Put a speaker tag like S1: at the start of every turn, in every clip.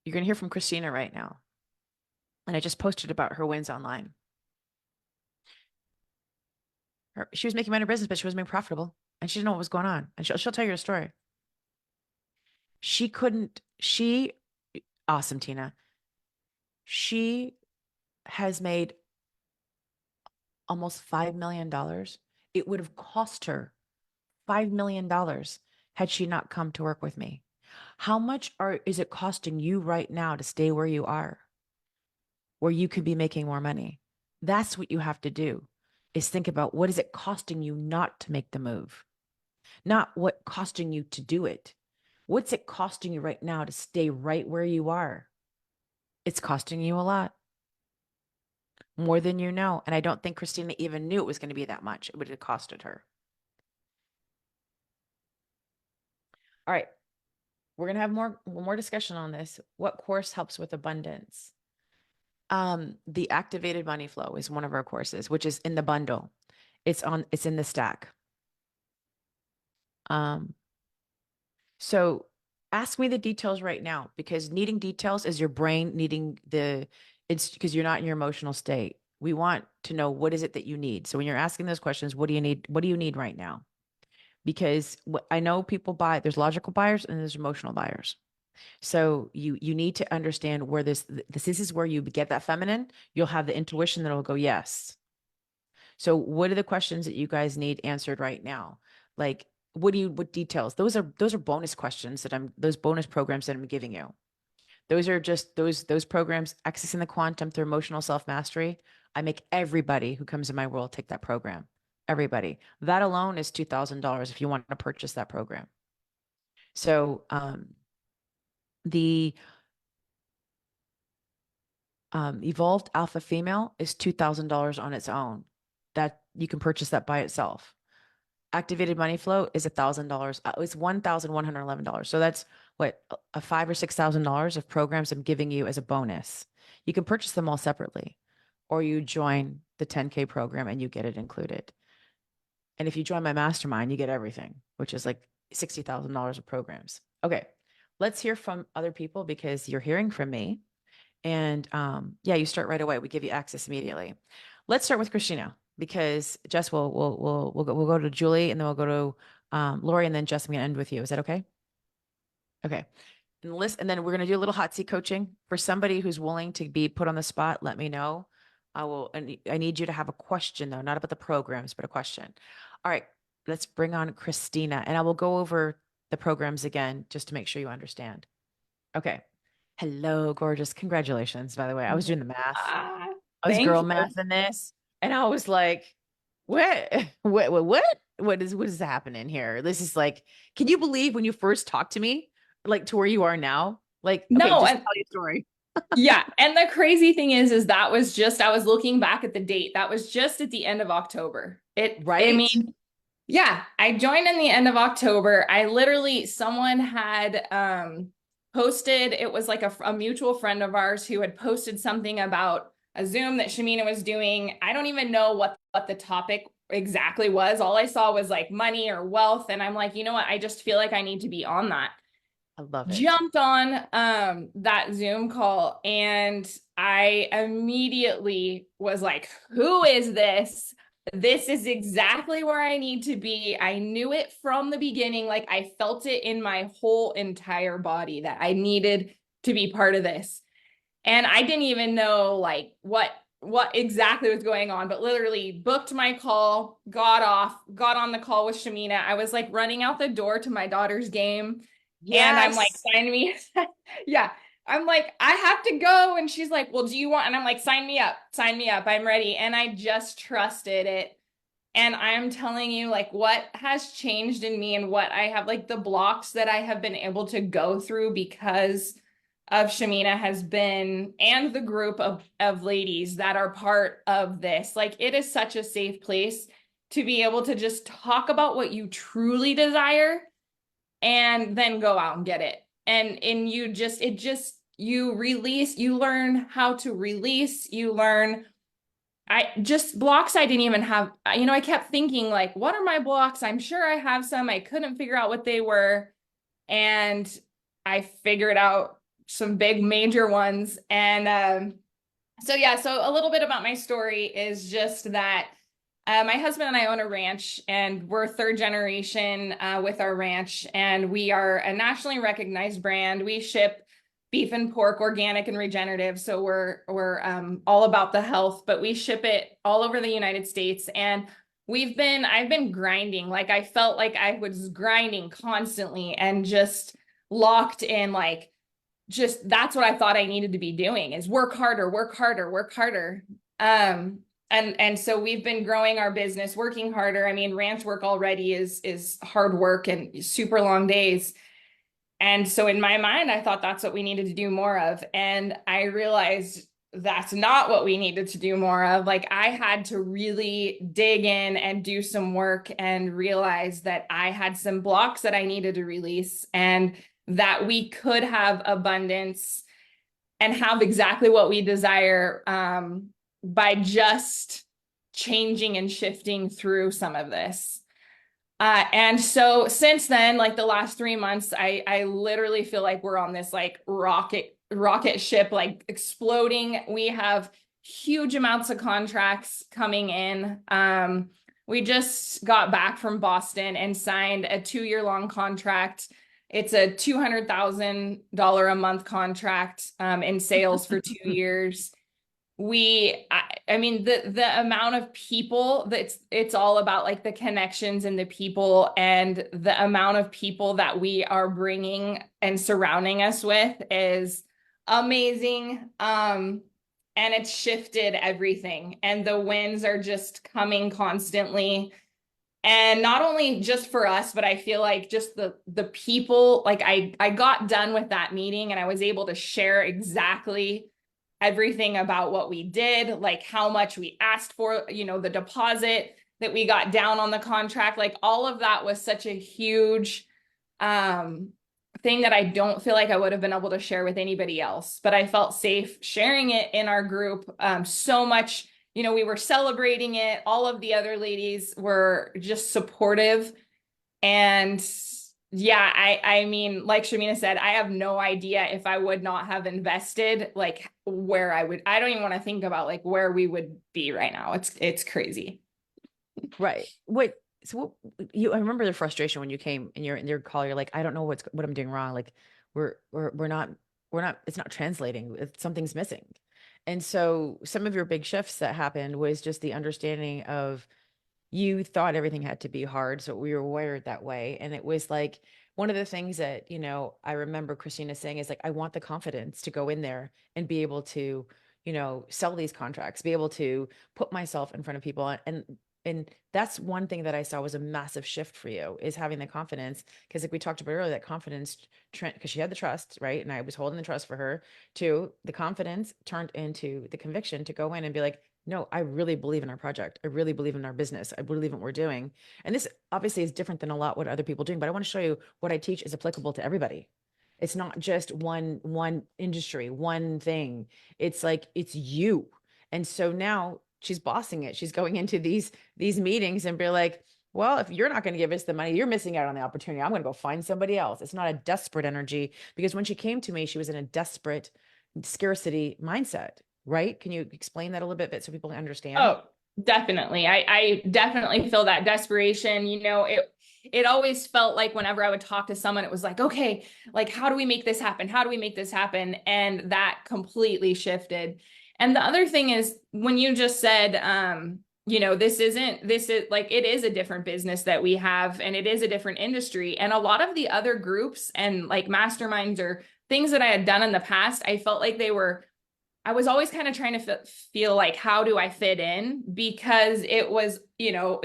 S1: You're going to hear from Kristina right now. And I just posted about her wins online. She was making money in her business, but she wasn't being profitable. And she didn't know what was going on. And she'll tell you her story. She couldn't, she, awesome, Tina. She has made almost $5 million. It would have cost her $5 million had she not come to work with me. How much is it costing you right now to stay where you are, where you could be making more money? That's what you have to do, is think about what is it costing you not to make the move, not what costing you to do it. What's it costing you right now to stay right where you are? It's costing you a lot, more than you know. And I don't think Kristina even knew it was going to be that much. It would have costed her. All right. We're going to have more discussion on this. What course helps with abundance? The activated money flow is one of our courses, which is in the bundle. It's in the stack. So ask me the details right now, because needing details is your brain needing it's because you're not in your emotional state. We want to know, what is it that you need? So when you're asking those questions, what do you need? What do you need right now? Because I know people buy, there's logical buyers and there's emotional buyers. So you need to understand where this is where you get that feminine. You'll have the intuition that'll go, yes. So what are the questions that you guys need answered right now? Like, what details? Those are bonus questions those bonus programs that I'm giving you. Those are just those programs, accessing the quantum through emotional self-mastery. I make everybody who comes in my world take that program. Everybody. That alone is $2,000 if you want to purchase that program. So the Evolved Alpha Female is $2,000 on its own. That you can purchase that by itself. Activated Money Flow is $1,000. It's $1,111. So that's what, a $5,000 or $6,000 of programs I'm giving you as a bonus. You can purchase them all separately, or you join the 10K program and you get it included. And if you join my mastermind, you get everything, which is like $60,000 of programs. Okay, let's hear from other people, because you're hearing from me. And yeah, you start right away. We give you access immediately. Let's start with Kristina, because Jess we'll go to Julie, and then we'll go to Lori, and then Jess, I'm gonna end with you. Is that okay? Okay. And then we're gonna do a little hot seat coaching for somebody who's willing to be put on the spot. Let me know. I need you to have a question though, not about the programs, but a question. All right, let's bring on Kristina, and I will go over the programs again just to make sure you understand. Okay. Hello, gorgeous. Congratulations, by the way. I was doing the math.
S2: Ah,
S1: I was
S2: thank
S1: girl
S2: you.
S1: math in this, and I was like, what? What is happening here? This is like, can you believe when you first talked to me, like to where you are now? Like, okay,
S2: No,
S1: just
S2: and
S1: tell your story.
S2: yeah, and the crazy thing is that was just, I was looking back at the date. That was just at the end of October. I
S1: Right?
S2: mean, yeah, I joined in the end of October. I literally, someone had posted, it was like a mutual friend of ours who had posted something about a Zoom that Shamina was doing. I don't even know what the topic exactly was. All I saw was like money or wealth. And I'm like, you know what? I just feel like I need to be on that.
S1: I love it.
S2: Jumped on that Zoom call, and I immediately was like, who is this? This is exactly where I need to be. I knew it from the beginning. Like, I felt it in my whole entire body that I needed to be part of this. And I didn't even know like what exactly was going on, but literally booked my call, got on the call with Shamina. I was like running out the door to my daughter's game, and I'm like,
S1: Yes.
S2: sign me. Yeah. I'm like, I have to go. And she's like, well, do you want? And I'm like, sign me up, sign me up. I'm ready. And I just trusted it. And I'm telling you, like, what has changed in me and what I have, like, the blocks that I have been able to go through because of Shamina has been, and the group of ladies that are part of this. Like, it is such a safe place to be able to just talk about what you truly desire and then go out and get it. And you just, you release, you learn how to release, you learn I just blocks I didn't even have. I kept thinking, like, what are my blocks? I'm sure I have some. I couldn't figure out what they were. And I figured out some big major ones. And so yeah, so a little bit about my story is just that my husband and I own a ranch, and we're third generation with our ranch, and we are a nationally recognized brand. We ship beef and pork, organic and regenerative. So we're all about the health, but we ship it all over the United States. And I've been grinding. Like I felt like I was grinding constantly and just locked in, like, just that's what I thought I needed to be doing is work harder, work harder, work harder. And so we've been growing our business, working harder. I mean, ranch work already is hard work and super long days. And so in my mind, I thought that's what we needed to do more of. And I realized that's not what we needed to do more of. Like I had to really dig in and do some work and realize that I had some blocks that I needed to release, and that we could have abundance and have exactly what we desire by just changing and shifting through some of this. And so since then, like the last 3 months, I literally feel like we're on this like rocket ship, like exploding. We have huge amounts of contracts coming in. We just got back from Boston and signed a 2-year long contract. It's a $200,000 a month contract in sales for 2 years. I mean, the amount of people it's all about, like the connections and the people, and the amount of people that we are bringing and surrounding us with is amazing. And it's shifted everything, and the wins are just coming constantly. And not only just for us, but I feel like just the people, like I got done with that meeting and I was able to share exactly everything about what we did, like how much we asked for, you know, the deposit that we got down on the contract, like all of that was such a huge thing that I don't feel like I would have been able to share with anybody else, but I felt safe sharing it in our group so much. You know, we were celebrating it. All of the other ladies were just supportive. And yeah, I mean, like Shamina said, I have no idea if I would not have invested, like where I don't even want to think about like where we would be right now. It's crazy.
S1: Right. I remember the frustration when you came and you're in your call, you're like, I don't know what I'm doing wrong. Like we're not, it's not translating. Something's missing. And so some of your big shifts that happened was just the understanding of, you thought everything had to be hard. So we were wired that way. And it was like, one of the things that, you know, I remember Kristina saying is like, I want the confidence to go in there and be able to, you know, sell these contracts, be able to put myself in front of people. And that's one thing that I saw was a massive shift for you, is having the confidence. Because like we talked about earlier, that confidence, because she had the trust, right? And I was holding the trust for her too. The confidence turned into the conviction to go in and be like, no, I really believe in our project. I really believe in our business. I believe in what we're doing. And this obviously is different than a lot what other people are doing, but I want to show you what I teach is applicable to everybody. It's not just one industry, one thing. It's like, it's you. And so now she's bossing it. She's going into these meetings and be like, well, if you're not going to give us the money, you're missing out on the opportunity. I'm going to go find somebody else. It's not a desperate energy, because when she came to me, she was in a desperate scarcity mindset. Right? Can you explain that a little bit so people understand?
S2: Oh, definitely. I definitely feel that desperation. You know, it always felt like whenever I would talk to someone, it was like, okay, like, how do we make this happen? How do we make this happen? And that completely shifted. And the other thing is, when you just said, you know, this is like, it is a different business that we have, and it is a different industry. And a lot of the other groups and like masterminds or things that I had done in the past, I felt like I was always kind of trying to feel like, how do I fit in? Because it was, you know,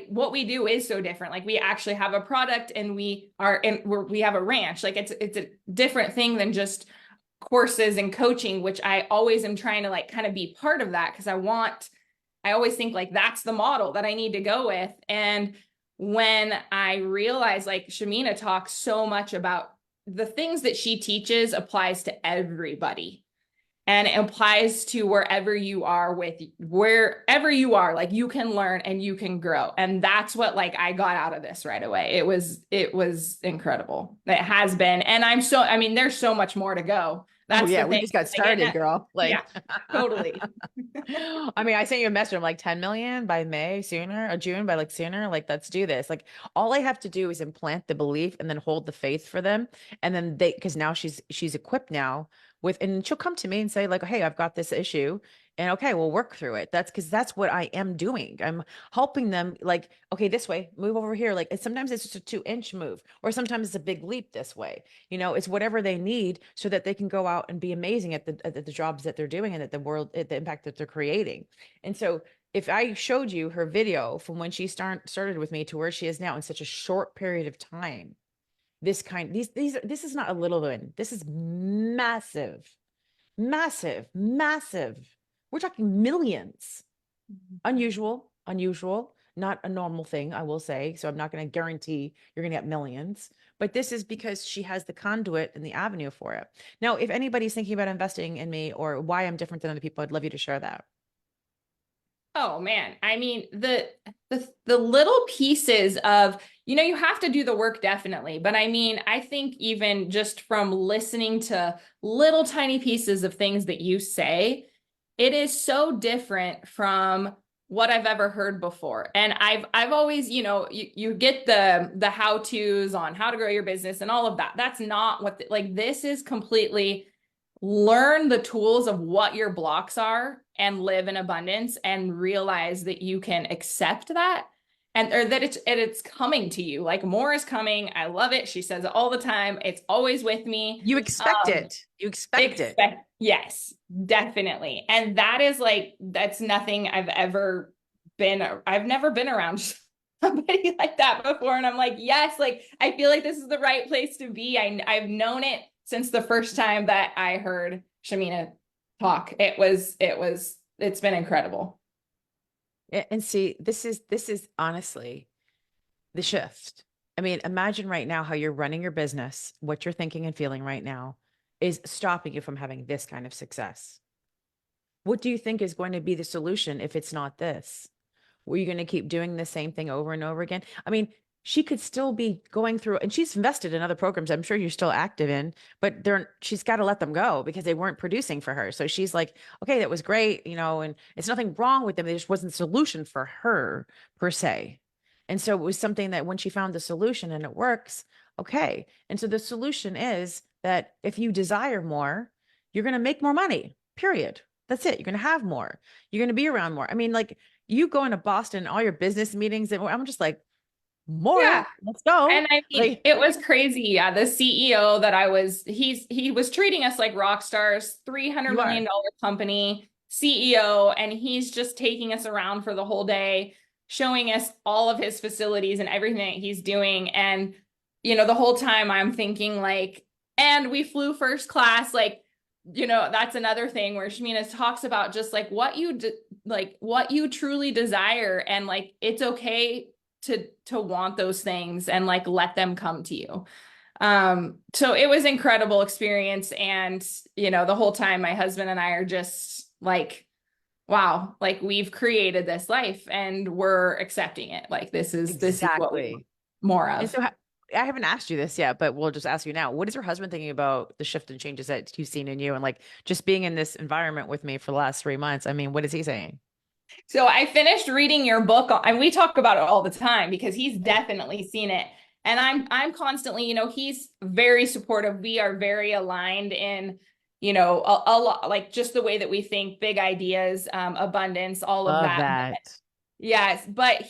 S2: what we do is so different. Like we actually have a product, and we have a ranch. Like it's a different thing than just courses and coaching, which I always am trying to like kind of be part of that. Cause I always think like that's the model that I need to go with. And when I realized, like Shamina talks so much about the things that she teaches applies to everybody. And it applies to wherever you are, like you can learn and you can grow. And that's what like I got out of this right away. It was incredible. It has been. And I mean, there's so much more to go.
S1: Oh
S2: That's
S1: yeah,
S2: the
S1: we
S2: thing.
S1: just got
S2: Like,
S1: started, girl.
S2: yeah,
S1: Like,
S2: totally.
S1: I mean, I sent you a message. I'm like 10 million by May sooner or June by like sooner. Like, let's do this. Like, all I have to do is implant the belief and then hold the faith for them. And then because now she's equipped now with, and she'll come to me and say, like, hey, I've got this issue. And okay, we'll work through it. That's because that's what I am doing. I'm helping them, like, okay, this way, move over here. Like, sometimes it's just a 2-inch move, or sometimes it's a big leap this way. It's whatever they need so that they can go out and be amazing at the jobs that they're doing and at the world, at the impact that they're creating. And so if I showed you her video from when she started with me to where she is now in such a short period of time, this is not a little win. This is massive, massive, massive. We're talking millions. Unusual, not a normal thing, I will say. So I'm not going to guarantee you're going to get millions, but this is because she has the conduit and the avenue for it. Now, if anybody's thinking about investing in me or why I'm different than other people, I'd love you to share that.
S2: Oh man. I mean, the little pieces of, you have to do the work definitely, but I mean, I think even just from listening to little tiny pieces of things that you say, it is so different from what I've ever heard before. And I've always, you get the how-tos on how to grow your business and all of that. That's not like this is completely learn the tools of what your blocks are and live in abundance and realize that you can accept that and or that it's coming to you. Like more is coming. I love it. She says it all the time. It's always with me.
S1: You expect it. You expect it.
S2: Yes, definitely. And that is like that's nothing I've never been around somebody like that before. And I'm like, yes, like I feel like this is the right place to be. I've known it since the first time that I heard Shamina talk. It's been incredible.
S1: And see, this is honestly the shift. I mean, imagine right now how you're running your business, what you're thinking and feeling right now is stopping you from having this kind of success. What do you think is going to be the solution if it's not this? Were you going to keep doing the same thing over and over again? I mean, she could still be going through, and she's invested in other programs I'm sure you're still active in, but she's got to let them go because they weren't producing for her. So she's like, okay, that was great, and it's nothing wrong with them. There just wasn't a solution for her per se. And so it was something that when she found the solution and it works, okay. And so the solution is that if you desire more, you're going to make more money, period. That's it. You're going to have more. You're going to be around more. I mean, like you going to Boston, all your business meetings, and I'm just like, more,
S2: Yeah.
S1: let's go.
S2: And I mean,
S1: Like,
S2: it was crazy. Yeah. The CEO that he was treating us like rock stars, $300
S1: you are.
S2: million company CEO, and he's just taking us around for the whole day, showing us all of his facilities and everything that he's doing. And, the whole time I'm thinking like, and we flew first class, like, that's another thing where Shamina talks about just like what you truly desire. And like, it's okay to want those things and like let them come to you. So it was incredible experience. And, the whole time my husband and I are just like, wow, like we've created this life and we're accepting it. Like this is what we want
S1: Exactly.
S2: more
S1: And
S2: of.
S1: so I haven't asked you this yet, but we'll just ask you now. What is your husband thinking about the shift and changes that he's seen in you and like just being in this environment with me for the last 3 months? I mean, what is he saying?
S2: So I finished reading your book and we talk about it all the time because he's definitely seen it. And I'm constantly, he's very supportive. We are very aligned in, a lot like just the way that we think, big ideas, abundance, all of
S1: Love
S2: that.
S1: that.
S2: Yes, but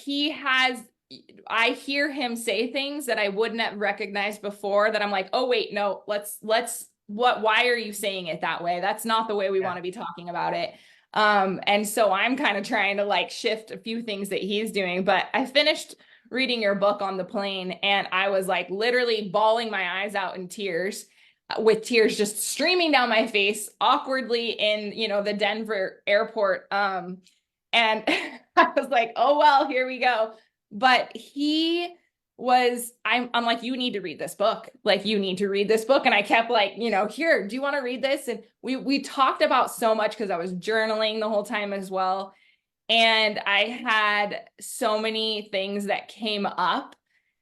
S2: I hear him say things that I wouldn't have recognized before that I'm like, oh wait, no, why are you saying it that way? That's not the way we
S1: Yeah.
S2: want to be talking about it. And so I'm kind of trying to like shift a few things that he's doing, but I finished reading your book on the plane and I was like literally bawling my eyes out in tears with tears just streaming down my face awkwardly in, the Denver airport. And I was like, oh, well, here we go. But he was I'm like, you need to read this book. Like, you need to read this book. And I kept like, here, do you want to read this? And we talked about so much because I was journaling the whole time as well. And I had so many things that came up,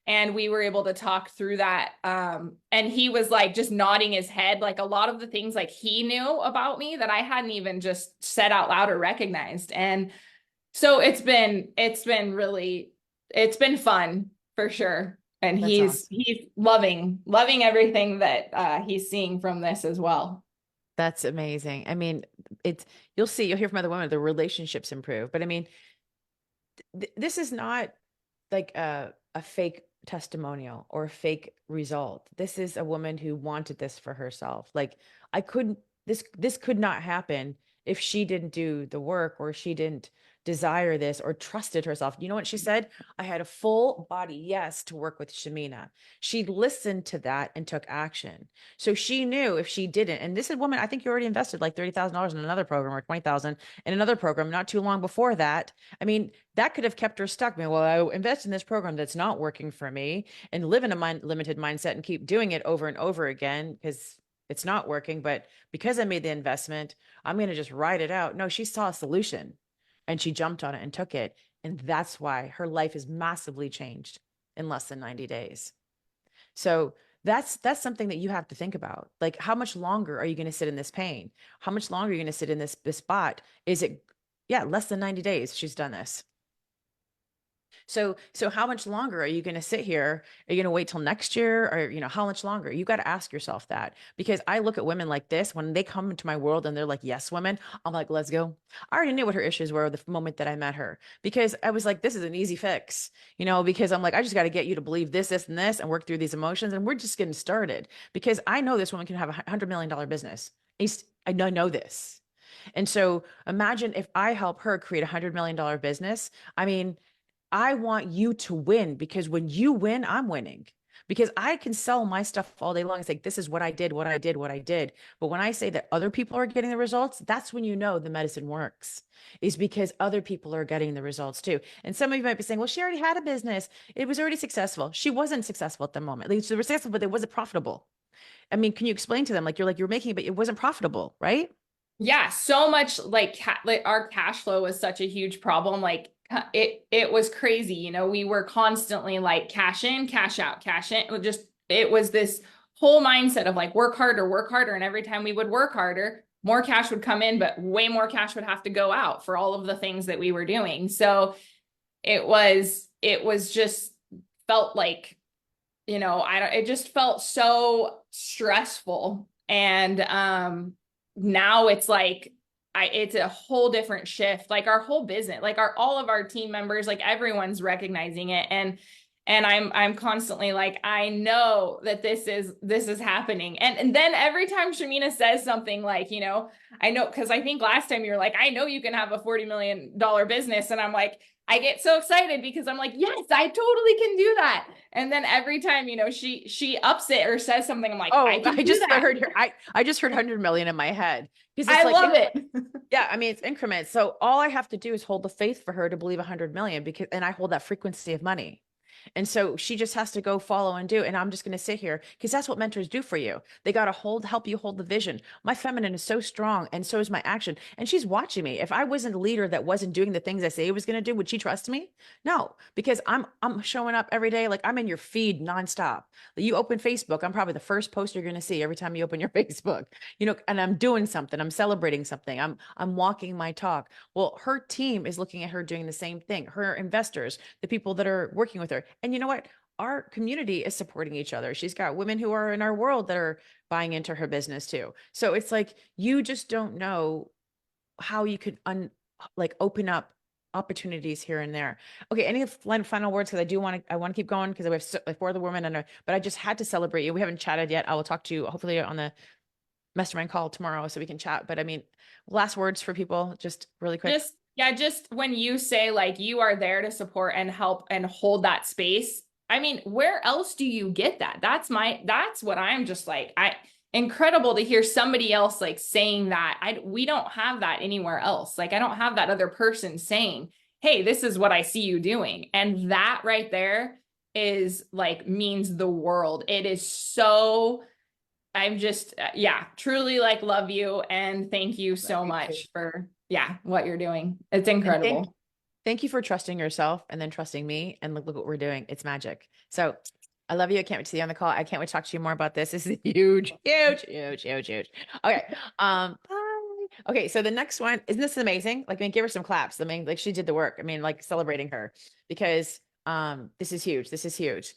S2: and we were able to talk through that. And he was like just nodding his head, like a lot of the things like he knew about me that I hadn't even just said out loud or recognized. And so it's been fun for sure. And
S1: That's
S2: he's
S1: awesome.
S2: he's loving everything that he's seeing from this as well.
S1: That's amazing. I mean, you'll hear from other women, the relationships improve. But I mean, this is not like a fake testimonial or a fake result. This is a woman who wanted this for herself. Like I couldn't this could not happen if she didn't do the work or she didn't desire this or trusted herself. You know what she said? I had a full body yes to work with Shamina. She listened to that and took action. So she knew if she didn't, and this is a woman, I think you already invested like $30,000 in another program or 20,000 in another program not too long before that. I mean, that could have kept her stuck. I mean, well, I invest in this program that's not working for me and live in a limited mindset and keep doing it over and over again because it's not working. But because I made the investment, I'm going to just ride it out. No, she saw a solution and she jumped on it and took it. And that's why her life is massively changed in less than 90 days. So that's something that you have to think about. Like, how much longer are you going to sit in this pain? How much longer are you going to sit in this spot? Is it, yeah, less than 90 days she's done this. So how much longer are you going to sit here? Are you going to wait till next year? Or, how much longer? You got to ask yourself that, because I look at women like this, when they come into my world and they're like, yes, women, I'm like, let's go. I already knew what her issues were the moment that I met her, because I was like, this is an easy fix, because I'm like, I just got to get you to believe this, and this, and work through these emotions. And we're just getting started, because I know this woman can have $100 million business. I know this. And so imagine if I help her create $100 million business. I mean, I want you to win, because when you win, I'm winning. Because I can sell my stuff all day long. It's like, this is what I did, what I did, what I did. But when I say that other people are getting the results, that's when you know the medicine works, is because other people are getting the results too. And some of you might be saying, well, she already had a business. It was already successful. She wasn't successful at the moment. They were successful, but it wasn't profitable. I mean, can you explain to them, like, you're making it, but it wasn't profitable, right?
S2: Yeah, so much like our cash flow was such a huge problem. Like it was crazy. We were constantly like cash in, cash out, cash in. It was this whole mindset of like work harder, work harder. And every time we would work harder, more cash would come in, but way more cash would have to go out for all of the things that we were doing. So it was just felt like, it just felt so stressful. And now it's like it's a whole different shift. Like our whole business, like all of our team members, like everyone's recognizing it. And I'm constantly like, I know that this is happening. And then every time Shamina says something like, I know, because I think last time you were like, I know you can have a $40 million business. And I'm like, I get so excited because I'm like, yes, I totally can do that. And then every time, she ups it or says something, I'm like, I
S1: Oh,
S2: can do that.
S1: I just heard 100 million in my head, because it's
S2: I
S1: like,
S2: love it.
S1: yeah, I mean, it's increments. So all I have to do is hold the faith for her to believe 100 million, and I hold that frequency of money. And so she just has to go follow and do. And I'm just going to sit here, because that's what mentors do for you. They got to help you hold the vision. My feminine is so strong, and so is my action. And she's watching me. If I wasn't a leader that wasn't doing the things I say I was going to do, would she trust me? No, because I'm showing up every day. Like, I'm in your feed nonstop. You open Facebook, I'm probably the first post you're going to see every time you open your Facebook, and I'm doing something, I'm celebrating something, I'm walking my talk. Well, her team is looking at her doing the same thing. Her investors, the people that are working with her. And you know what? Our community is supporting each other. She's got women who are in our world that are buying into her business too. So it's like, you just don't know how you could open up opportunities here and there. Okay, any final words? Because I want to keep going, because we have like 4 other women, but I just had to celebrate you. We haven't chatted yet. I will talk to you hopefully on the mastermind call tomorrow so we can chat. But I mean, last words for people, just really quick.
S2: Just when you say like you are there to support and help and hold that space, I mean, where else do you get that? That's what I'm just like, incredible to hear somebody else like saying that. We don't have that anywhere else. Like, I don't have that other person saying, hey, this is what I see you doing. And that right there is like means the world. It is so, I'm just, yeah, truly like love you and thank you
S1: Love
S2: so
S1: you too.
S2: much for, yeah, what you're doing. It's
S1: And
S2: incredible.
S1: thank you for trusting yourself and then trusting me. And look what we're doing. It's magic. So I love you. I can't wait to see you on the call. I can't wait to talk to you more about this. This is huge, huge, huge, huge, huge. Okay. Bye. Okay. So the next one, isn't this amazing? Like, I mean, give her some claps. I mean, like she did the work. I mean, like celebrating her because this is huge. This is huge.